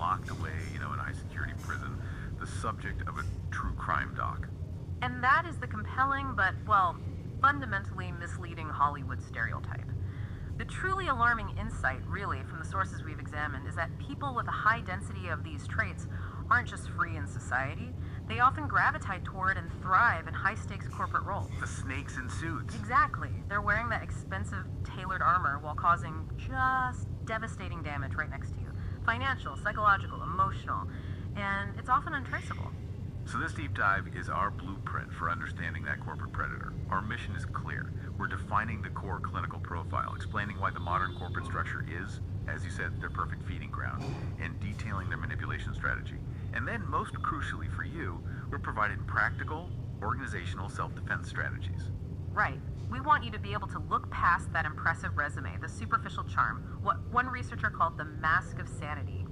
locked away, in a high-security prison, the subject of a true crime doc. And that is the compelling but, well, fundamentally misleading Hollywood stereotype. The truly alarming insight, really, from the sources we've examined is that people with a high density of these traits aren't just free in society, they often gravitate toward and thrive in high-stakes corporate roles. The snakes in suits. Exactly. They're wearing that expensive, tailored armor while causing just devastating damage right next to you. Financial, psychological, emotional, and it's often untraceable. So this deep dive is our blueprint for understanding that corporate predator. Our mission is clear. We're defining the core clinical profile, explaining why the modern corporate structure is, as you said, their perfect feeding ground, and detailing their manipulation strategy. And then, most crucially for you, we're providing practical, organizational self-defense strategies. Right. We want you to be able to look past that impressive resume, the superficial charm, what one researcher called the mask of sanity.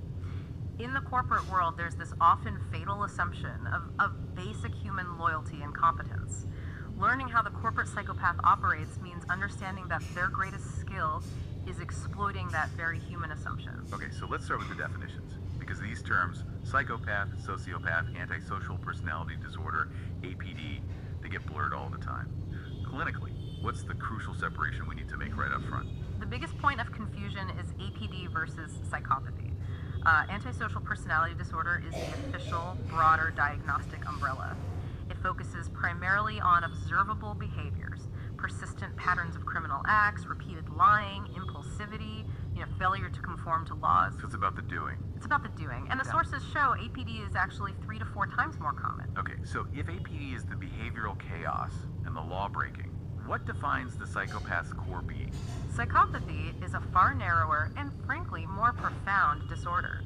In the corporate world, there's this often fatal assumption of basic human loyalty and competence. Learning how the corporate psychopath operates means understanding that their greatest skill is exploiting that very human assumption. Okay, so let's start with the definitions, because these terms, psychopath, sociopath, antisocial personality disorder, APD, they get blurred all the time. Clinically, what's the crucial separation we need to make right up front? The biggest point of confusion is APD versus psychopathy. Antisocial personality disorder is the official, broader diagnostic umbrella. It focuses primarily on observable behaviors, persistent patterns of criminal acts, repeated lying, impulsivity, failure to conform to laws. So it's about the doing. It's about the doing. And the sources show APD is actually 3 to 4 times more common. Okay, so if APD is the behavioral chaos and the law breaking, what defines the psychopath's core being? Psychopathy is a far narrower and, frankly, more profound disorder.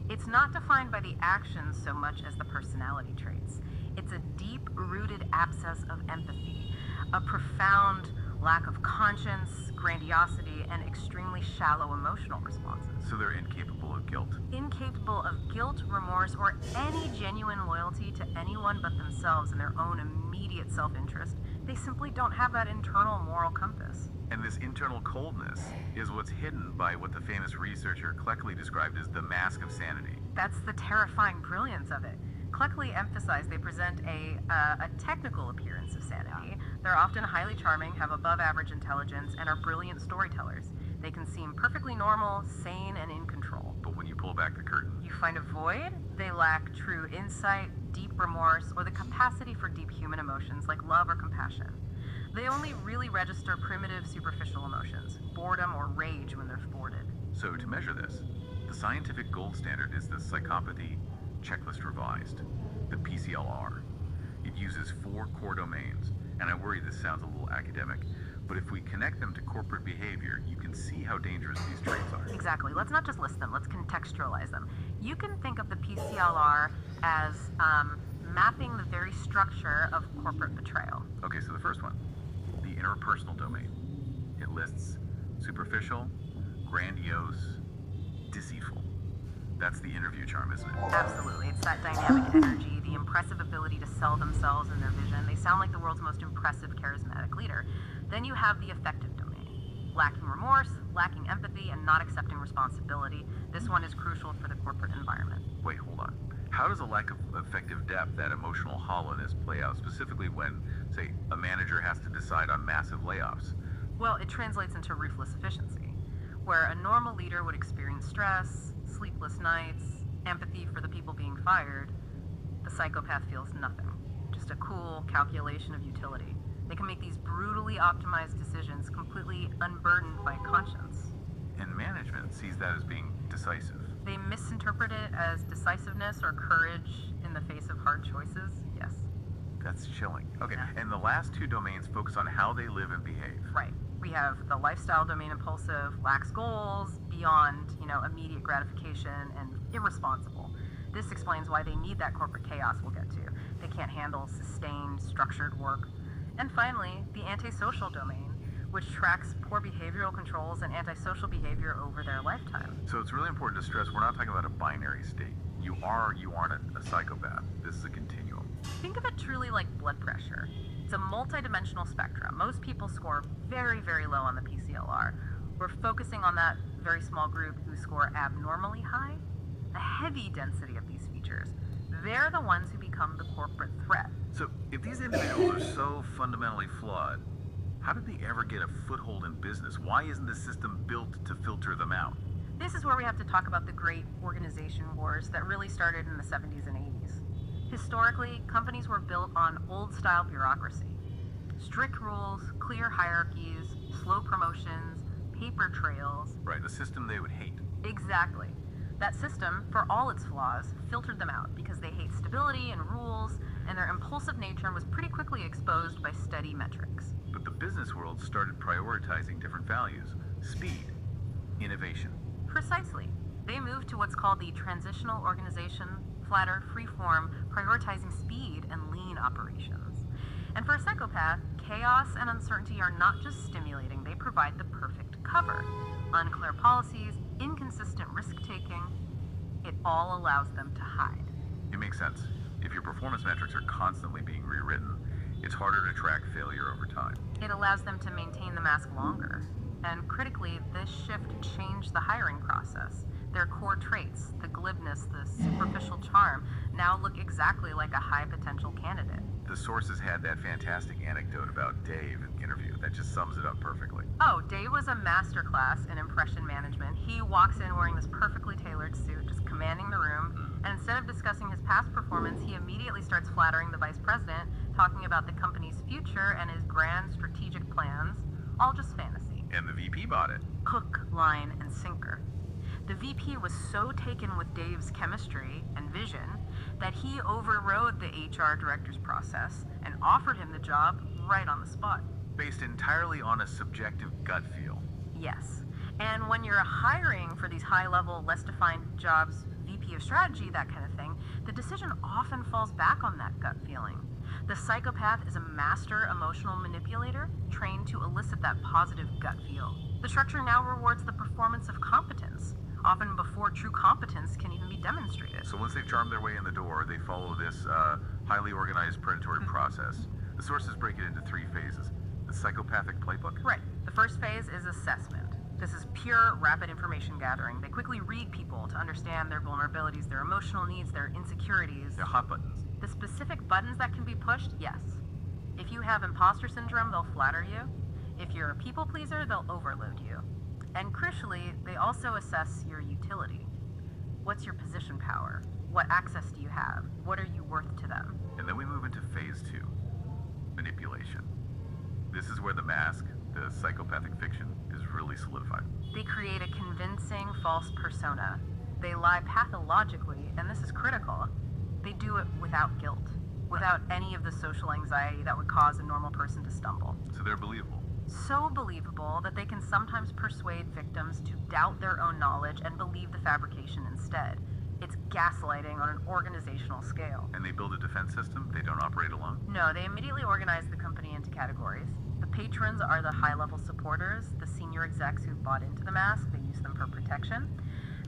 It's not defined by the actions so much as the personality traits. It's a deep-rooted abscess of empathy, a profound lack of conscience, grandiosity, and extremely shallow emotional responses. So they're incapable of guilt. Incapable of guilt, remorse, or any genuine loyalty to anyone but themselves and their own immediate self-interest. They simply don't have that internal moral compass. And this internal coldness is what's hidden by what the famous researcher Cleckley described as the mask of sanity. That's the terrifying brilliance of it. Cleckley emphasized they present a technical appearance of sanity. They're often highly charming, have above average intelligence, and are brilliant storytellers. They can seem perfectly normal, sane, and in control. But when you pull back the curtain, You find a void. They lack true insight, deep remorse, or the capacity for deep human emotions like love or compassion. They only really register primitive, superficial emotions, boredom or rage when they're thwarted. so to measure this, the scientific gold standard is the Psychopathy Checklist Revised, the PCLR. It uses 4 core domains, and I worry this sounds a little academic, but if we connect them to corporate behavior, you can see how dangerous these traits are. Exactly. Let's not just list them, let's contextualize them. You can think of the PCLR as mapping the very structure of corporate betrayal. Okay, so the first one, the interpersonal domain. It lists superficial, grandiose, deceitful. That's the interview charm, isn't it? Absolutely. It's that dynamic energy, the impressive ability to sell themselves and their vision. They sound like the world's most impressive, charismatic leader. Then you have the affective domain. Lacking remorse, lacking empathy, and not accepting responsibility. This one is crucial for the corporate environment. Wait, hold on. How does a lack of effective depth, that emotional hollowness, play out, specifically when, say, a manager has to decide on massive layoffs? Well, it translates into ruthless efficiency, where a normal leader would experience stress, sleepless nights, empathy for the people being fired. The psychopath feels nothing, just a cool calculation of utility. They can make these brutally optimized decisions completely unburdened by conscience. And management sees that as being decisive. They misinterpret it as decisiveness or courage in the face of hard choices. Yes. That's chilling. Okay, Yeah. and the last 2 domains focus on how they live and behave. Right. We have the lifestyle domain: impulsive, lacks goals, beyond, immediate gratification, and irresponsible. This explains why they need that corporate chaos we'll get to. They can't handle sustained, structured work. And finally, the antisocial domain, which tracks poor behavioral controls and antisocial behavior over their lifetime. So it's really important to stress we're not talking about a binary state. You are or you aren't a psychopath. This is a continuum. Think of it truly like blood pressure. It's a multidimensional spectrum. Most people score very, very low on the PCLR. We're focusing on that very small group who score abnormally high. a heavy density of these features. They're the ones who become the corporate threat. So, if these individuals are so fundamentally flawed, how did they ever get a foothold in business? Why isn't the system built to filter them out? This is where we have to talk about the great organization wars that really started in the 70s and 80s. Historically, companies were built on old-style bureaucracy. Strict rules, clear hierarchies, slow promotions, paper trails. Right, the system they would hate. Exactly. That system, for all its flaws, filtered them out because they hate stability and rules, and their impulsive nature was pretty quickly exposed by steady metrics. But the business world started prioritizing different values: speed, innovation. Precisely. They moved to what's called the transitional organization, flatter, free-form, prioritizing speed and lean operations. And for a psychopath, chaos and uncertainty are not just stimulating, they provide the perfect cover. Unclear policies, inconsistent risk-taking, it all allows them to hide. It makes sense. If your performance metrics are constantly being rewritten, it's harder to track failure over time. It allows them to maintain the mask longer. And critically, this shift changed the hiring process. Their core traits, the glibness, the superficial charm, now look exactly like a high-potential candidate. The sources had that fantastic anecdote about Dave in the interview that just sums it up perfectly. Oh, Dave was a masterclass in impression management. He walks in wearing this perfectly tailored suit, just commanding the room, and instead of discussing his past performance, he immediately starts flattering the vice president, talking about the company's future and his grand strategic plans, all just fantasy. And the VP bought it. Hook, line, and sinker. The VP was so taken with Dave's chemistry and vision that he overrode the HR director's process and offered him the job right on the spot. Based entirely on a subjective gut feel. Yes. And when you're hiring for these high-level, less defined jobs, VP of strategy, that kind of thing, the decision often falls back on that gut feeling. The psychopath is a master emotional manipulator trained to elicit that positive gut feel. The structure now rewards the performance of competence, often before true competence can even be demonstrated. So once they've charmed their way in the door, they follow this highly organized predatory process. The sources break it into 3 phases. The psychopathic playbook? Right. The first phase is assessment. This is pure, rapid information gathering. They quickly read people to understand their vulnerabilities, their emotional needs, their insecurities. They're hot buttons. The specific buttons that can be pushed, yes. If you have imposter syndrome, they'll flatter you. If you're a people pleaser, they'll overload you. And crucially, they also assess your utility. What's your position power? What access do you have? What are you worth to them? And then we move into phase 2, manipulation. This is where the mask, the psychopathic fiction, is really solidified. They create a convincing false persona. They lie pathologically, and this is critical. They do it without guilt, without any of the social anxiety that would cause a normal person to stumble. So they're believable. So believable that they can sometimes persuade victims to doubt their own knowledge and believe the fabrication instead. It's gaslighting on an organizational scale. And they build a defense system? They don't operate alone? No, they immediately organize the company into categories. The patrons are the high-level supporters, the senior execs who've bought into the mask. They use them for protection.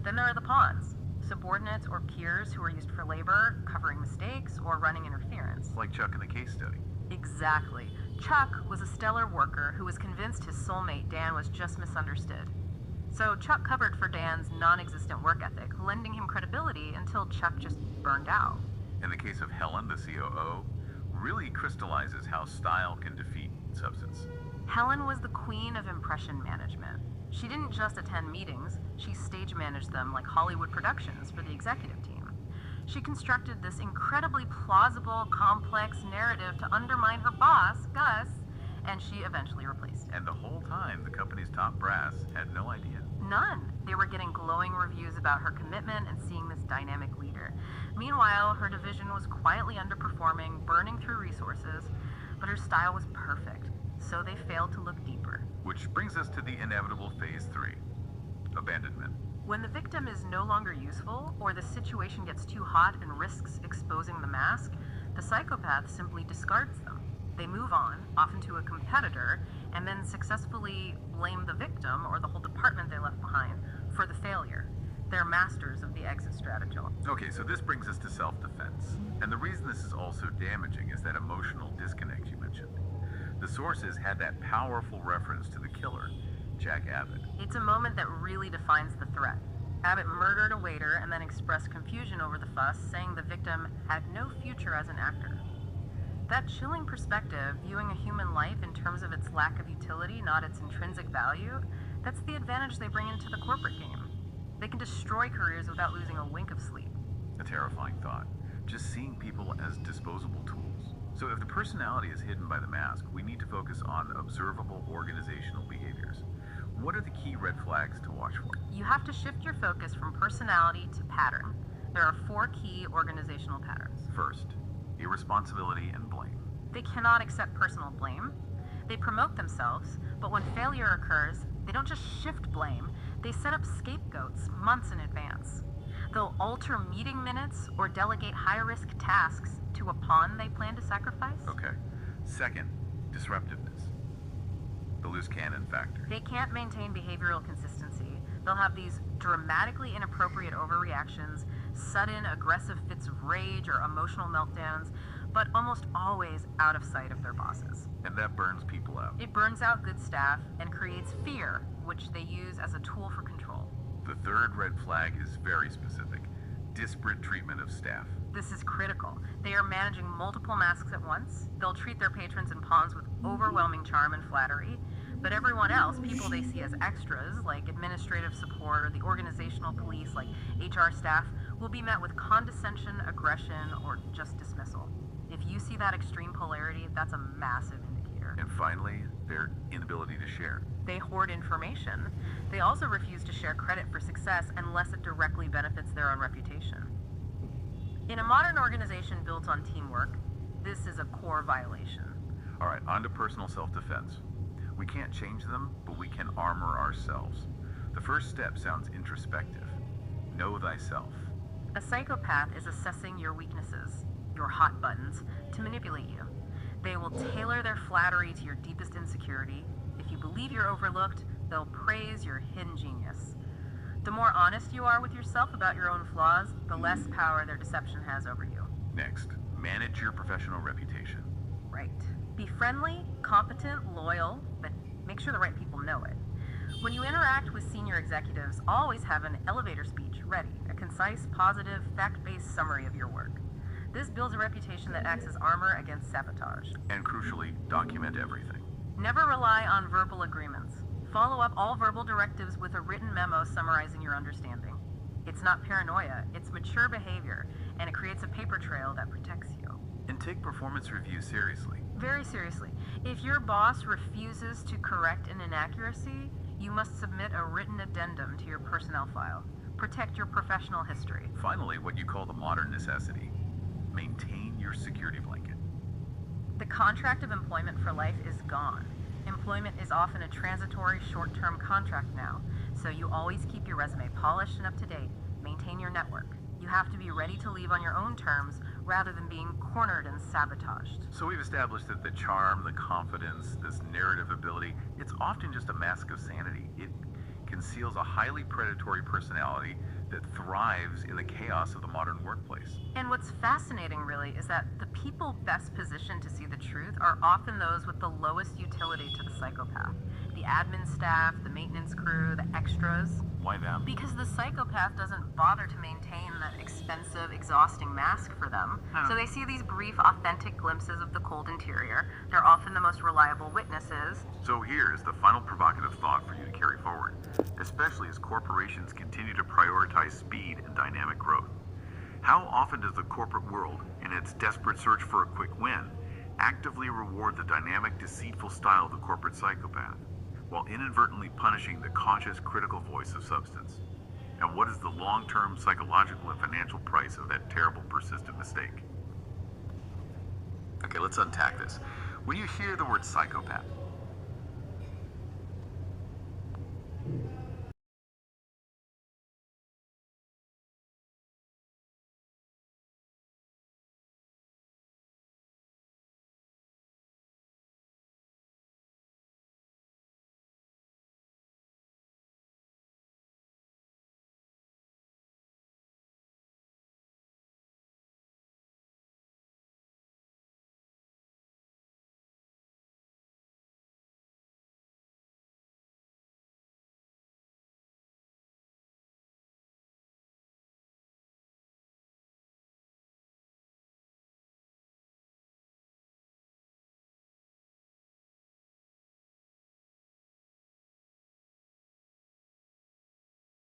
Then there are the pawns, subordinates or peers who are used for labor, covering mistakes, or running interference. Like Chuck in the case study. Exactly. Chuck was a stellar worker who was convinced his soulmate, Dan, was just misunderstood. So Chuck covered for Dan's non-existent work ethic, lending him credibility until Chuck just burned out. In the case of Helen, the COO, really crystallizes how style can defeat substance. Helen was the queen of impression management. She didn't just attend meetings, she stage managed them like Hollywood productions for the executive team. She constructed this incredibly plausible, complex narrative to undermine her boss, Gus, and she eventually replaced him. And the whole time, the company's top brass had no idea. None. They were getting glowing reviews about her commitment and seeing this dynamic leader. Meanwhile, her division was quietly underperforming, burning through resources, but her style was perfect, so they failed to look deeper. Which brings us to the inevitable phase 3, abandonment. When the victim is no longer useful, or the situation gets too hot and risks exposing the mask, the psychopath simply discards them. They move on, often to a competitor, and then successfully blame the victim or the whole department they left behind for the failure. They're masters of the exit strategy. Okay, so this brings us to self-defense. And the reason this is also damaging is that emotional disconnect you mentioned. The sources had that powerful reference to the killer, Jack Abbott. It's a moment that really defines the threat. Abbott murdered a waiter and then expressed confusion over the fuss, saying the victim had no future as an actor. That chilling perspective, viewing a human life in terms of its lack of utility, not its intrinsic value, that's the advantage they bring into the corporate game. They can destroy careers without losing a wink of sleep. A terrifying thought. Just seeing people as disposable tools. So if the personality is hidden by the mask, we need to focus on observable organizational behaviors. What are the key red flags to watch for? You have to shift your focus from personality to pattern. There are 4 key organizational patterns. First, irresponsibility and blame. They cannot accept personal blame. They promote themselves, but when failure occurs, they don't just shift blame, they set up scapegoats months in advance. They'll alter meeting minutes or delegate high-risk tasks to a pawn they plan to sacrifice. Okay. Second, disruptiveness. The loose cannon factor. They can't maintain behavioral consistency. They'll have these dramatically inappropriate overreactions, sudden aggressive fits of rage or emotional meltdowns, but almost always out of sight of their bosses. And that burns people out. It burns out good staff and creates fear, which they use as a tool for control. The third red flag is very specific. Disparate treatment of staff. This is critical. They are managing multiple masks at once. They'll treat their patrons and pawns with overwhelming charm and flattery, but everyone else, people they see as extras, like administrative support or the organizational police, like HR staff, will be met with condescension, aggression, or just dismissal. If you see that extreme polarity, that's a massive indicator. And finally, their inability to share. They hoard information. They also refuse to share credit for success unless it directly benefits their own reputation. In a modern organization built on teamwork, this is a core violation. All right, on to personal self-defense. We can't change them, but we can armor ourselves. The first step sounds introspective. Know thyself. A psychopath is assessing your weaknesses, your hot buttons, to manipulate you. They will tailor their flattery to your deepest insecurity. If you believe you're overlooked, they'll praise your hidden genius. The more honest you are with yourself about your own flaws, the less power their deception has over you. Next, manage your professional reputation. Right. Be friendly, competent, loyal, but make sure the right people know it. When you interact with senior executives, always have an elevator speech ready, a concise, positive, fact-based summary of your work. This builds a reputation that acts as armor against sabotage. And crucially, document everything. Never rely on verbal agreements. Follow up all verbal directives with a written memo summarizing your understanding. It's not paranoia, it's mature behavior, and it creates a paper trail that protects you. And take performance reviews seriously. Very seriously. If your boss refuses to correct an inaccuracy, you must submit a written addendum to your personnel file. Protect your professional history. Finally, what you call the modern necessity. Maintain your security blanket. The contract of employment for life is gone. Employment is often a transitory, short-term contract now, so you always keep your resume polished and up to date. Maintain your network. You have to be ready to leave on your own terms rather than being cornered and sabotaged. So we've established that the charm, the confidence, this narrative ability, it's often just a mask of sanity. It conceals a highly predatory personality that thrives in the chaos of the modern workplace. And what's fascinating, really, is that the people best positioned to see the truth are often those with the lowest utility to the psychopath. The admin staff, the maintenance crew, the extras. Why them? Because the psychopath doesn't bother to maintain that expensive, exhausting mask for them. So they see these brief, authentic glimpses of the cold interior. They're often the most reliable witnesses. So here's the final provocative thought for you to carry forward, especially as corporations continue to prioritize speed and dynamic growth. How often does the corporate world, in its desperate search for a quick win, actively reward the dynamic, deceitful style of the corporate psychopath, while inadvertently punishing the cautious, critical voice of substance? And what is the long-term psychological and financial price of that terrible, persistent mistake? Okay, let's unpack this. When you hear the word psychopath,